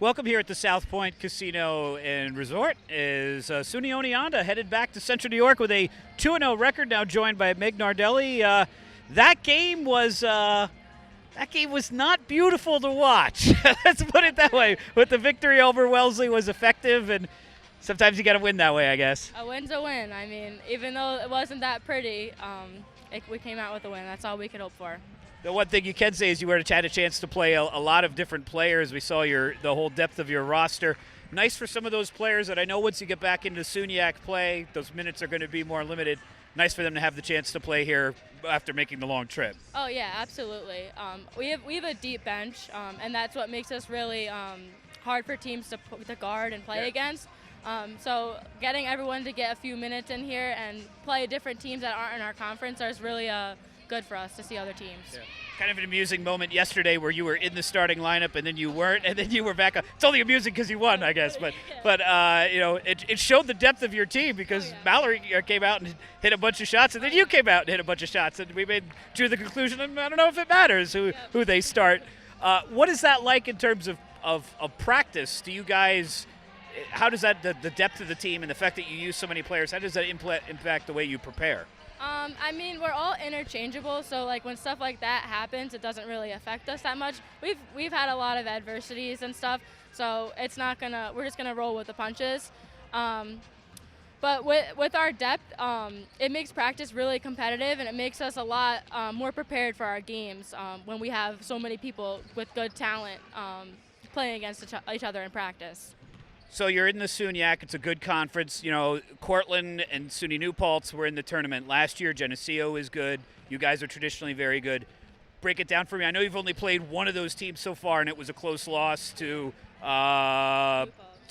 Welcome here at the South Point Casino and Resort is SUNY Oneonta headed back to Central New York with a 2-0 record, now joined by Meg Nardelli. That game was not beautiful to watch. Let's put it that way. But the victory over Wellesley was effective, and sometimes you got to win that way, I guess. A win's a win. I mean, even though it wasn't that pretty, we came out with a win. That's all we could hope for. The one thing you can say is you had a chance to play a lot of different players. We saw the whole depth of your roster. Nice for some of those players that I know once you get back into SUNYAC play, those minutes are going to be more limited. Nice for them to have the chance to play here after making the long trip. Oh yeah, absolutely. We have a deep bench, and that's what makes us really hard for teams to guard and play against. So getting everyone to get a few minutes in here and play different teams that aren't in our conference is really good for us to see other teams. Yeah. Kind of an amusing moment yesterday where you were in the starting lineup and then you weren't, and then you were back up. It's only amusing because you won, I guess. But it showed the depth of your team because Mallory came out and hit a bunch of shots, and then you came out and hit a bunch of shots, and we drew the conclusion. And I don't know if it matters who they start. What is that like in terms of practice? Do you guys? How does that the depth of the team and the fact that you use so many players? How does that impact the way you prepare? I mean, we're all interchangeable, so like when stuff like that happens, it doesn't really affect us that much. We've had a lot of adversities and stuff, so we're just gonna roll with the punches. But with our depth, it makes practice really competitive, and it makes us a lot more prepared for our games when we have so many people with good talent playing against each other in practice. So you're in the SUNYAC. It's a good conference. You know, Cortland and SUNY New Paltz were in the tournament last year. Geneseo is good. You guys are traditionally very good. Break it down for me. I know you've only played one of those teams so far, and it was a close loss to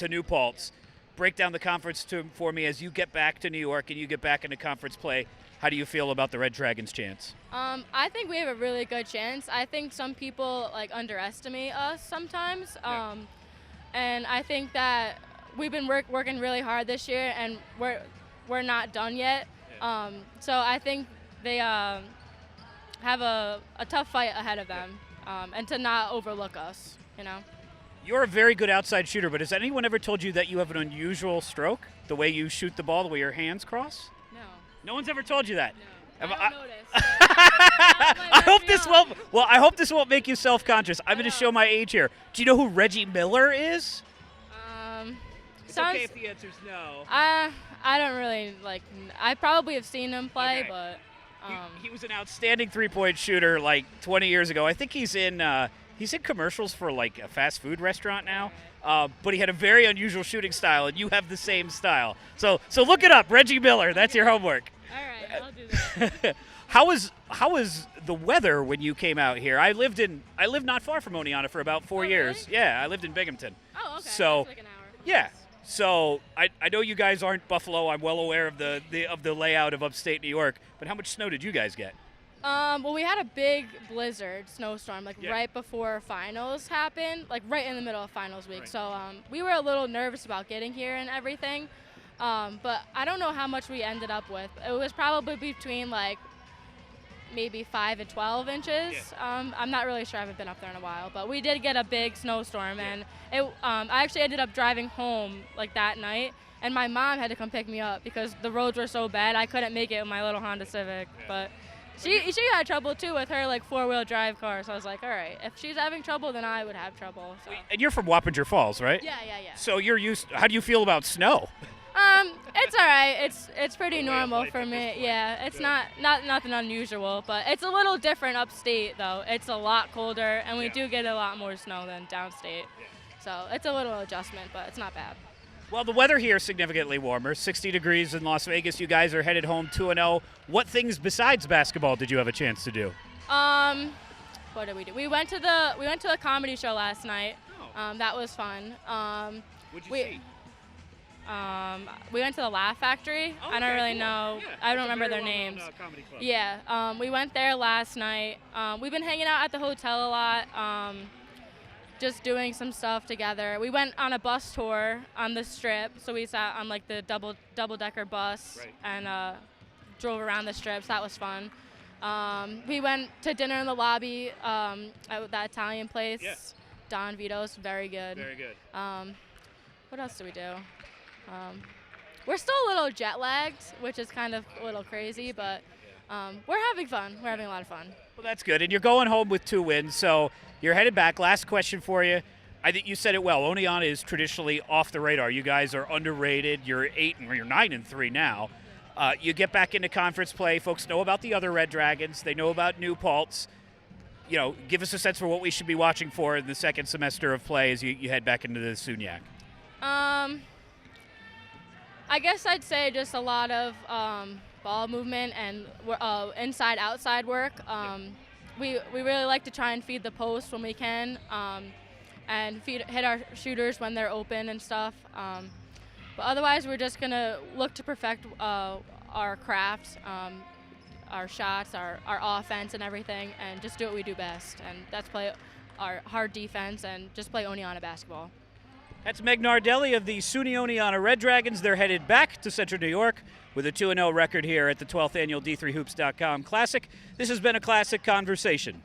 New Paltz. Break down the conference for me as you get back to New York and you get back into conference play. How do you feel about the Red Dragons' chance? I think we have a really good chance. I think some people underestimate us sometimes. And I think that we've been working really hard this year, and we're not done yet. So I think they have a tough fight ahead of them, and to not overlook us, you know. You're a very good outside shooter, but has anyone ever told you that you have an unusual stroke, the way you shoot the ball, the way your hands cross? No. No one's ever told you that? No. I don't notice. I hope this won't make you self-conscious. I'm going to show my age here. Do you know who Reggie Miller is? It's okay if the answer's no. I don't really I probably have seen him play, but he was an outstanding three-point shooter 20 years ago. I think he's in commercials for a fast food restaurant now. But he had a very unusual shooting style, and you have the same style. So look it up, Reggie Miller. That's your homework. All right, I'll do that. How was the weather when you came out here? I lived not far from Oneonta for about 4 years. Really? Yeah, I lived in Binghamton. Oh, okay. So that's an hour. yeah. So I know you guys aren't Buffalo. I'm well aware of the layout of upstate New York. But how much snow did you guys get? Well, we had a big blizzard snowstorm right before finals happened, right in the middle of finals week. Right. So we were a little nervous about getting here and everything. But I don't know how much we ended up with. It was probably between maybe 5 and 12 inches. Yeah. I'm not really sure. I haven't been up there in a while, but we did get a big snowstorm, and I actually ended up driving home that night, and my mom had to come pick me up because the roads were so bad I couldn't make it with my little Honda Civic. Yeah. But she had trouble too with her four-wheel drive car, so I was like, all right, if she's having trouble, then I would have trouble. So. And you're from Wappinger Falls, right? Yeah. So you're used. How do you feel about snow? It's all right. It's pretty normal for me. Yeah, it's not nothing unusual, but it's a little different upstate though. It's a lot colder, and we do get a lot more snow than downstate. Yeah. So it's a little adjustment, but it's not bad. Well, the weather here is significantly warmer. 60 degrees in Las Vegas. You guys are headed home 2-0. What things besides basketball did you have a chance to do? What did we do? We went to the comedy show last night. Oh. That was fun. What'd you see? We went to the Laugh Factory. Oh, I don't really know. Yeah, I don't remember their names. Comedy club. Yeah. We went there last night. We've been hanging out at the hotel a lot, just doing some stuff together. We went on a bus tour on the Strip, so we sat on the double-decker bus and drove around the Strip. So that was fun. We went to dinner in the lobby at that Italian place. Yeah. Don Vito's very good. Very good. What else do we do? We're still a little jet lagged, which is kind of a little crazy, but we're having fun. We're having a lot of fun. Well, that's good. And you're going home with 2 wins, so you're headed back. Last question for you. I think you said it well. Oneonta is traditionally off the radar. You guys are underrated. You're 9-3 now. You get back into conference play. Folks know about the other Red Dragons. They know about New Paltz. Give us a sense for what we should be watching for in the second semester of play as you head back into the SUNYAC. I guess I'd say just a lot of ball movement and inside-outside work. We really like to try and feed the post when we can, and hit our shooters when they're open and stuff. But otherwise, we're just gonna look to perfect our craft, our shots, our offense, and everything, and just do what we do best. And that's play our hard defense and just play Oneonta basketball. That's Meg Nardelli of the SUNY Oneonta Red Dragons. They're headed back to Central New York with a 2-0 record here at the 12th annual D3Hoops.com Classic. This has been a Classic Conversation.